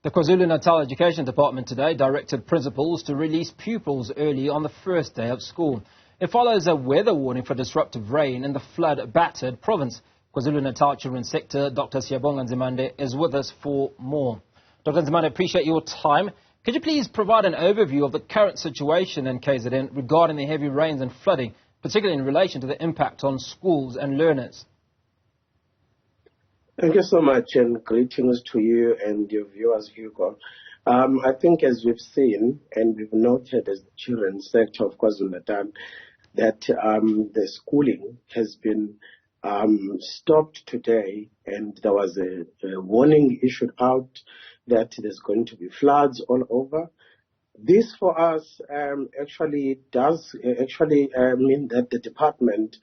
The KwaZulu-Natal Education Department today directed principals to release pupils early on the first day of school. It follows a weather warning for disruptive rain in the flood-battered province. KwaZulu-Natal Children's Sector Dr Siyabonga Nzimande is with us for more. Dr Nzimande, appreciate your time. Could you please provide an overview of the current situation in KZN regarding the heavy rains and flooding, particularly in relation to the impact on schools and learners? Thank you so much, and greetings to you and your viewers, Hugo. I think as we've seen and we've noted as the children's sector of KwaZulu-Natal that the schooling has been stopped today, and there was a warning issued out that there's going to be floods all over. This for us actually does mean that the department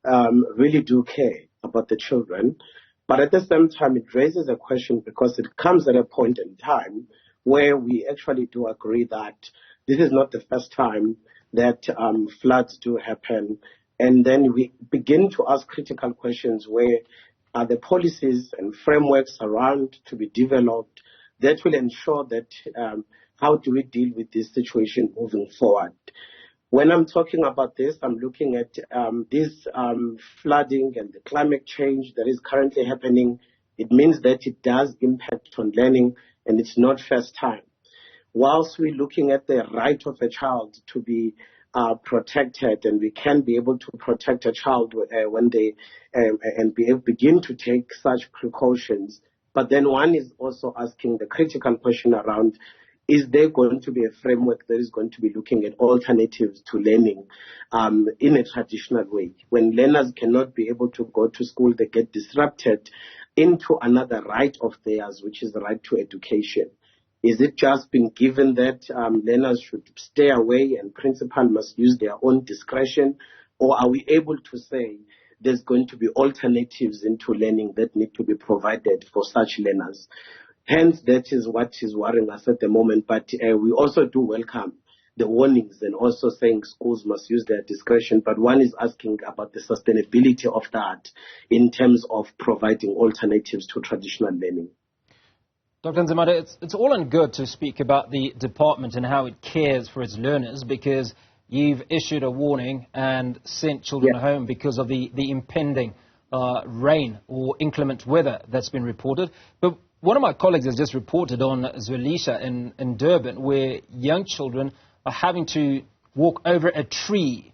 really do care about the children. But at the same time, it raises a question because it comes at a point in time where we actually do agree that this is not the first time that floods do happen. And then we begin to ask critical questions: where are the policies and frameworks around to be developed that will ensure that how do we deal with this situation moving forward? When I'm talking about this, I'm looking at this flooding and the climate change that is currently happening. It means that it does impact on learning, and it's not first time. Whilst we're looking at the right of a child to be protected, and we can be able to protect a child when they begin to take such precautions, but then one is also asking the critical question around: is there going to be a framework that is going to be looking at alternatives to learning in a traditional way? When learners cannot be able to go to school, they get disrupted into another right of theirs, which is the right to education. Is it just been given that learners should stay away and principal must use their own discretion? Or are we able to say there's going to be alternatives into learning that need to be provided for such learners? Hence, that is what is worrying us at the moment. But we also do welcome the warnings and also saying schools must use their discretion. But one is asking about the sustainability of that in terms of providing alternatives to traditional learning. Dr. Nzimande, it's all and good to speak about the department and how it cares for its learners, because you've issued a warning and sent children home because of the impending rain or inclement weather that's been reported. But one of my colleagues has just reported on Zwelisha in Durban, where young children are having to walk over a tree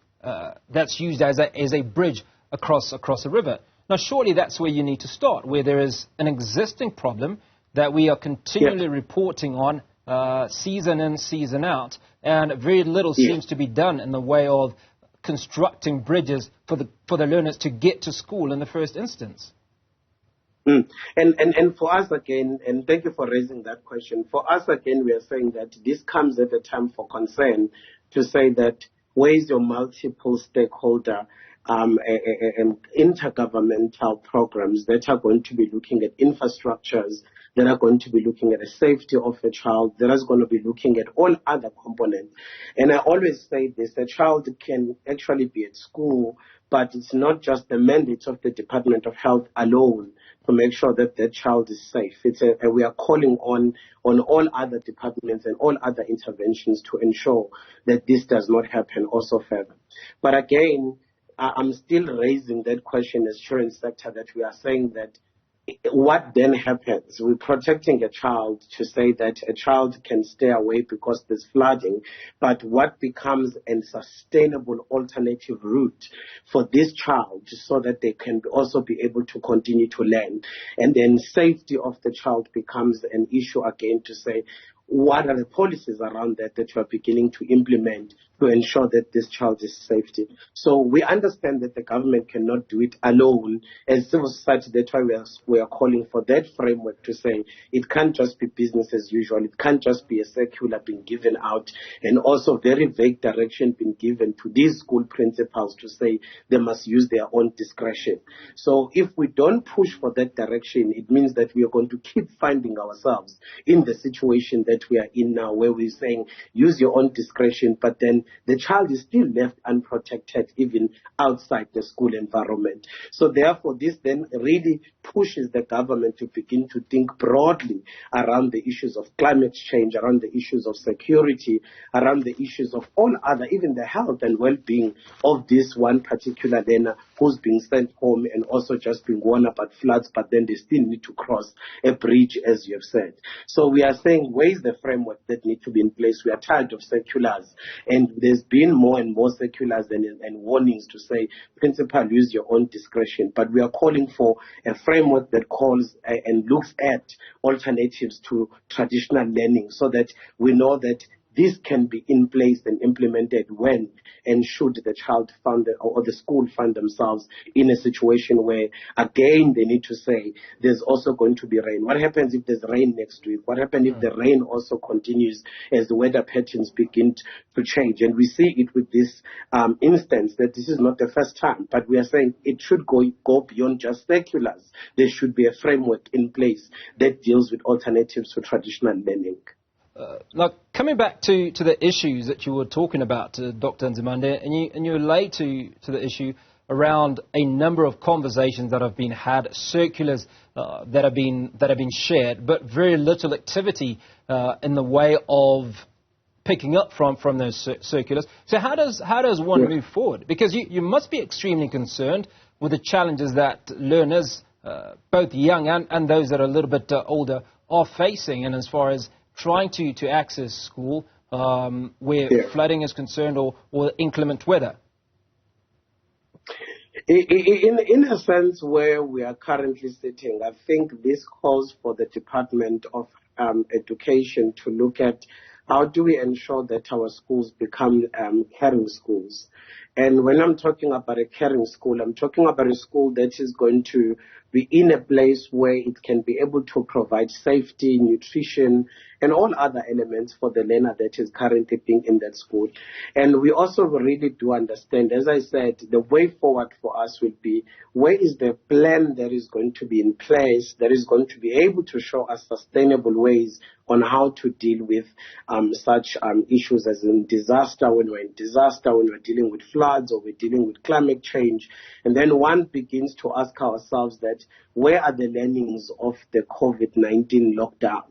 that's used as a bridge across a river. Now, surely that's where you need to start, where there is an existing problem that we are continually reporting on season in, season out, and very little seems to be done in the way of constructing bridges for the learners to get to school in the first instance. And for us again, and thank you for raising that question, for us again, we are saying that this comes at a time for concern to say that where is your multiple stakeholder and intergovernmental programs that are going to be looking at infrastructures, that are going to be looking at the safety of a child, that is going to be looking at all other components. And I always say this: a child can actually be at school, but it's not just the mandate of the Department of Health alone to make sure that that child is safe. We are calling on all other departments and all other interventions to ensure that this does not happen also further. But again, I'm still raising that question as children's sector, that we are saying that what then happens? We're protecting a child to say that a child can stay away because there's flooding, but what becomes a sustainable alternative route for this child so that they can also be able to continue to learn? And then safety of the child becomes an issue again, to say, what are the policies around that you are beginning to implement to ensure that this child is safety? So we understand that the government cannot do it alone. As civil society, that's why we are calling for that framework to say it can't just be business as usual. It can't just be a circular being given out, and also very vague direction being given to these school principals to say they must use their own discretion. So if we don't push for that direction, it means that we are going to keep finding ourselves in the situation that that we are in now, where we're saying use your own discretion, but then the child is still left unprotected even outside the school environment. So therefore, this then really pushes the government to begin to think broadly around the issues of climate change, around the issues of security, around the issues of all other, even the health and well-being of this one particular learner who's being sent home and also just being warned about floods, but then they still need to cross a bridge, as you have said. So we are saying, where's the framework that need to be in place? We are tired of circulars, and there's been more and more circulars and warnings to say, principal, use your own discretion. But we are calling for a framework that calls and looks at alternatives to traditional learning, so that we know that this can be in place and implemented when and should the child find or the school find themselves in a situation where, again, they need to say there's also going to be rain. What happens if there's rain next week? What happens if the rain also continues as the weather patterns begin to change? And we see it with this instance that this is not the first time, but we are saying it should go beyond just circulars. There should be a framework in place that deals with alternatives to traditional learning. Now, coming back to the issues that you were talking about, Dr. Nzimande, and you relate to the issue around a number of conversations that have been had, circulars that have been shared, but very little activity in the way of picking up from those circulars. So how does one move forward? Because you must be extremely concerned with the challenges that learners, both young and those that are a little bit older, are facing, and as far as trying to access school where flooding is concerned or inclement weather? In a sense where we are currently sitting, I think this calls for the Department of Education to look at how do we ensure that our schools become caring schools. And when I'm talking about a caring school, I'm talking about a school that is going to be in a place where it can be able to provide safety, nutrition, and all other elements for the learner that is currently being in that school. And we also really do understand, as I said, the way forward for us will be, where is the plan that is going to be in place that is going to be able to show us sustainable ways on how to deal with such issues as in disaster, when we're in disaster, when we're dealing with floods or we're dealing with climate change. And then one begins to ask ourselves that, where are the learnings of the COVID-19 lockdown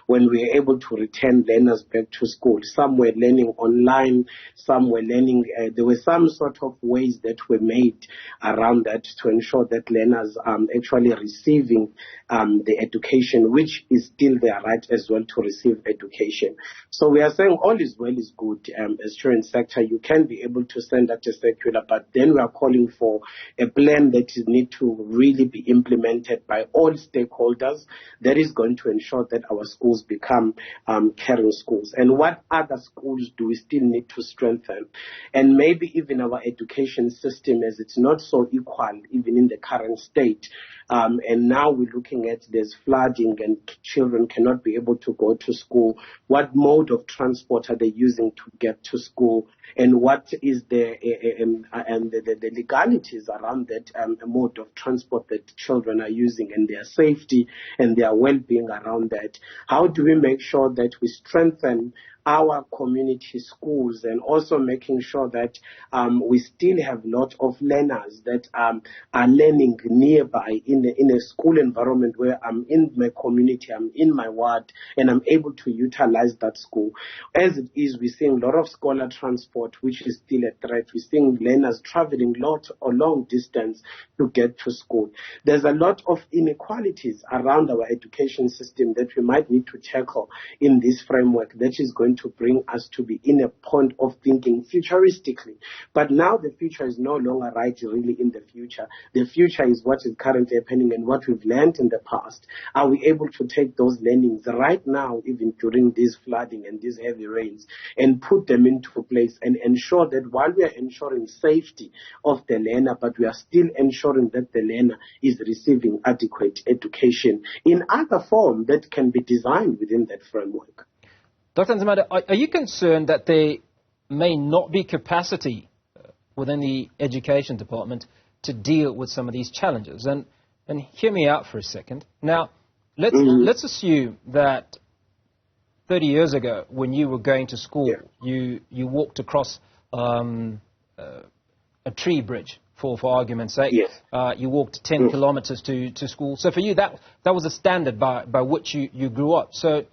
when we were able to return learners back to school? Some were learning online, some were learning, there were some sort of ways that were made around that to ensure that learners are actually receiving the education, which is still their right as well to receive education. So we are saying all is well is good. As children's sector, you can be able to send out a circular, but then we are calling for a plan that need to really be implemented by all stakeholders that is going to ensure that our schools become caring schools. And what other schools do we still need to strengthen? And maybe even our education system, as it's not so equal even in the current state. And now we're looking at there's flooding and children cannot be able to go to school. What mode of transport are they using to get to school? And what is the legalities around that mode of transport that children are using, and their safety and their well-being around that? How do we make sure that we strengthen our community schools, and also making sure that we still have a lot of learners that are learning nearby in a school environment where I'm in my community, I'm in my ward, and I'm able to utilize that school. As it is, we're seeing a lot of scholar transport, which is still a threat. We're seeing learners traveling a long distance to get to school. There's a lot of inequalities around our education system that we might need to tackle in this framework that is going to bring us to be in a point of thinking futuristically. But now the future is no longer right really in the future. The future is what is currently happening and what we've learned in the past. Are we able to take those learnings right now, even during this flooding and these heavy rains, and put them into place and ensure that while we are ensuring safety of the learner, but we are still ensuring that the learner is receiving adequate education in other form that can be designed within that framework. Dr. Nzimande, are you concerned that there may not be capacity within the education department to deal with some of these challenges? And hear me out for a second. Now, let's assume that 30 years ago, when you were going to school, you walked across a tree bridge, for argument's sake. Yes. You walked 10 kilometers to school. So for you, that was a standard by which you grew up. So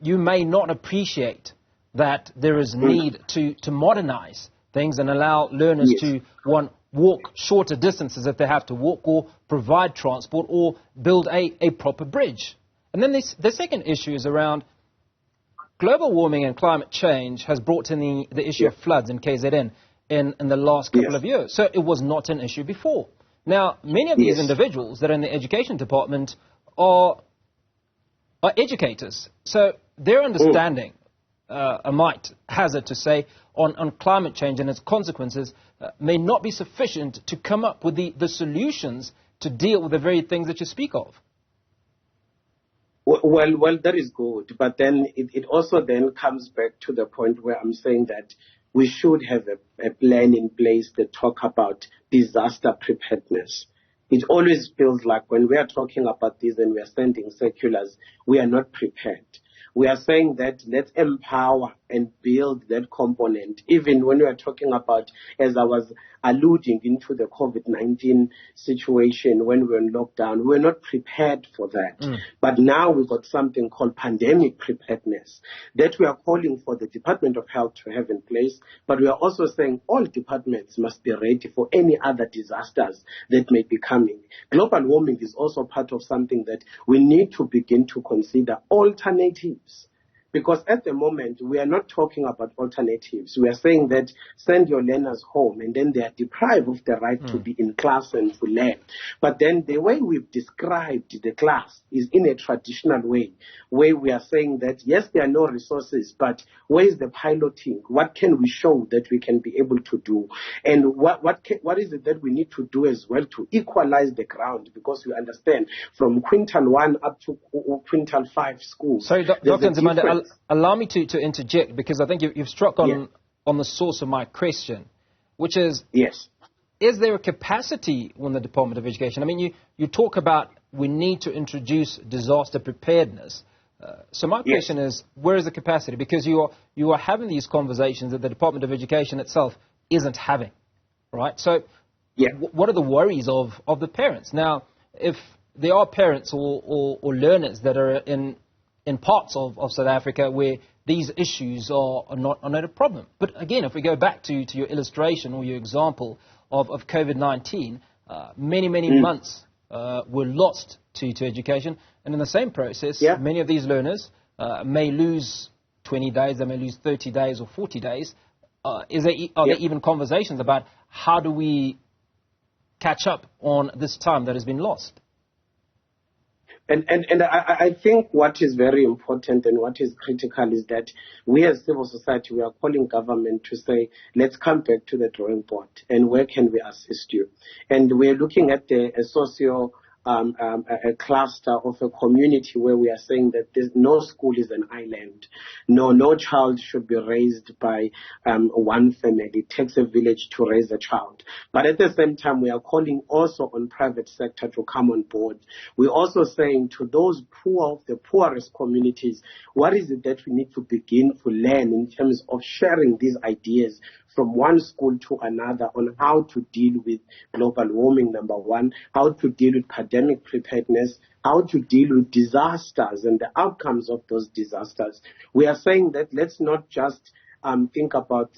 you may not appreciate that there is need to modernize things and allow learners to, one, walk shorter distances if they have to walk, or provide transport, or build a proper bridge. And then the second issue is around global warming and climate change has brought in the issue of floods in KZN in the last couple of years. So it was not an issue before. Now, many of these individuals that are in the education department are educators. So their understanding, I might hazard to say, on climate change and its consequences may not be sufficient to come up with the solutions to deal with the very things that you speak of. Well, that is good. But then it also then comes back to the point where I'm saying that we should have a plan in place that talk about disaster preparedness. It always feels like when we are talking about this and we are sending circulars, we are not prepared. We are saying that let's empower and build that component. Even when we are talking about, as I was alluding into the COVID-19 situation when we were in lockdown, we were not prepared for that. But now we've got something called pandemic preparedness that we are calling for the Department of Health to have in place. But we are also saying all departments must be ready for any other disasters that may be coming. Global warming is also part of something that we need to begin to consider alternatives. Because at the moment, we are not talking about alternatives. We are saying that send your learners home, and then they are deprived of the right to be in class and to learn. But then the way we've described the class is in a traditional way, where we are saying that, yes, there are no resources, but where is the piloting? What can we show that we can be able to do? And what is it that we need to do as well to equalize the ground? Because we understand from quintile 1 up to quintile 5 schools. Sorry, Dr. Nzimande, allow me to interject, because I think you've struck on the source of my question, which is, is there a capacity in the Department of Education? I mean, you talk about we need to introduce disaster preparedness. So my question is, where is the capacity? Because you are having these conversations that the Department of Education itself isn't having, right? So what are the worries of the parents? Now, if there are parents or learners that are in parts of South Africa where these issues are not a problem. But again, if we go back to your illustration or your example of COVID-19, many months were lost to education. And in the same process, many of these learners may lose 20 days, they may lose 30 days or 40 days. Are there even conversations about how do we catch up on this time that has been lost? And I think what is very important and what is critical is that we as civil society, we are calling government to say, let's come back to the drawing board and where can we assist you? And we're looking at a a cluster of a community where we are saying that no school is an island. No child should be raised by one family. It takes a village to raise a child. But at the same time, we are calling also on private sector to come on board. We're also saying to those poor of the poorest communities, what is it that we need to begin to learn in terms of sharing these ideas from one school to another on how to deal with global warming, number one, how to deal with pandemic preparedness, how to deal with disasters and the outcomes of those disasters. We are saying that let's not just think about,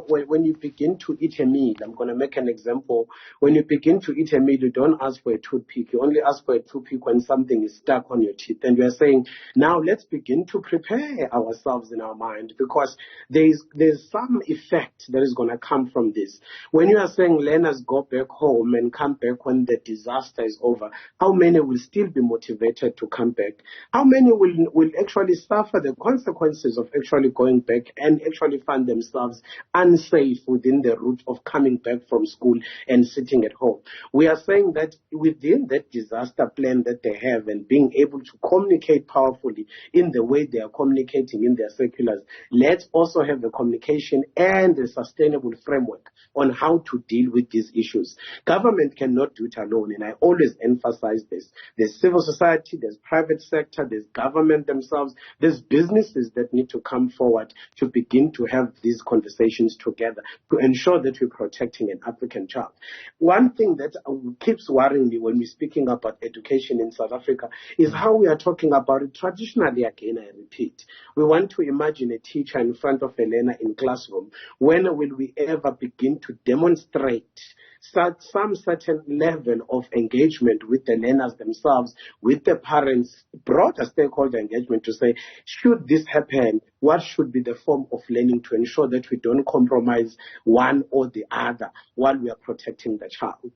when you begin to eat a meal, I'm going to make an example. When you begin to eat a meal, you don't ask for a toothpick. You only ask for a toothpick when something is stuck on your teeth. And we are saying, now let's begin to prepare ourselves in our mind, because there's some effect that is going to come from this. When you are saying learners go back home and come back when the disaster is over, how many will still be motivated to come back? How many will actually suffer the consequences of actually going back and actually find themselves unsafe within the route of coming back from school and sitting at home. We are saying that within that disaster plan that they have and being able to communicate powerfully in the way they are communicating in their circulars, let's also have the communication and a sustainable framework on how to deal with these issues. Government cannot do it alone, and I always emphasize this. There's civil society, there's private sector, there's government themselves, there's businesses that need to come forward to begin to have these conversations together to ensure that we're protecting an African child. One thing that keeps worrying me when we're speaking about education in South Africa is how we are talking about it traditionally. Again, I repeat, we want to imagine a teacher in front of a learner in classroom. When will we ever begin to demonstrate some certain level of engagement with the learners themselves, with the parents, broader stakeholder engagement to say, should this happen, what should be the form of learning to ensure that we don't compromise one or the other while we are protecting the child?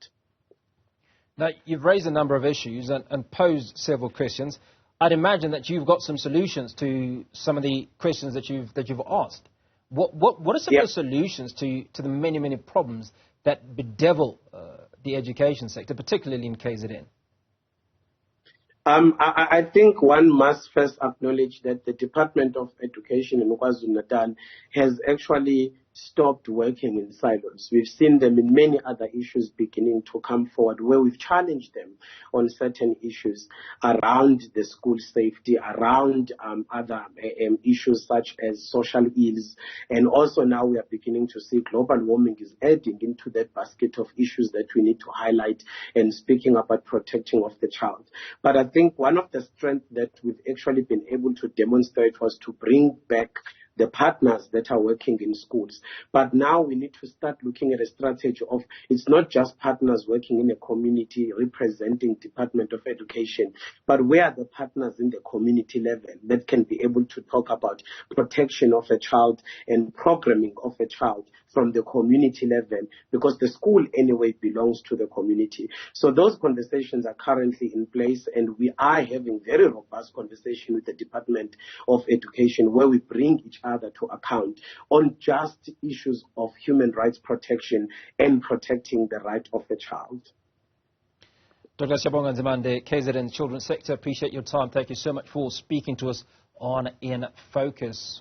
Now, you've raised a number of issues and posed several questions. I'd imagine that you've got some solutions to some of the questions that you've asked. What are some of the solutions to the many problems that bedevil the education sector, particularly in KZN? I think one must first acknowledge that the Department of Education in KwaZulu-Natal has actually stopped working in silos. We've seen them in many other issues beginning to come forward where we've challenged them on certain issues around the school safety, around other issues such as social ills, and also now we are beginning to see global warming is adding into that basket of issues that we need to highlight and speaking about protecting of the child. But I think one of the strengths that we've actually been able to demonstrate was to bring back the partners that are working in schools. But now we need to start looking at a strategy of it's not just partners working in a community representing Department of Education, but where are the partners in the community level that can be able to talk about protection of a child and programming of a child from the community level, because the school anyway belongs to the community. So those conversations are currently in place, and we are having very robust conversation with the Department of Education where we bring each other to account on just issues of human rights protection and protecting the right of the child. Dr Siyabonga Nzimande, KZN Children's Sector, appreciate your time. Thank you so much for speaking to us on In Focus.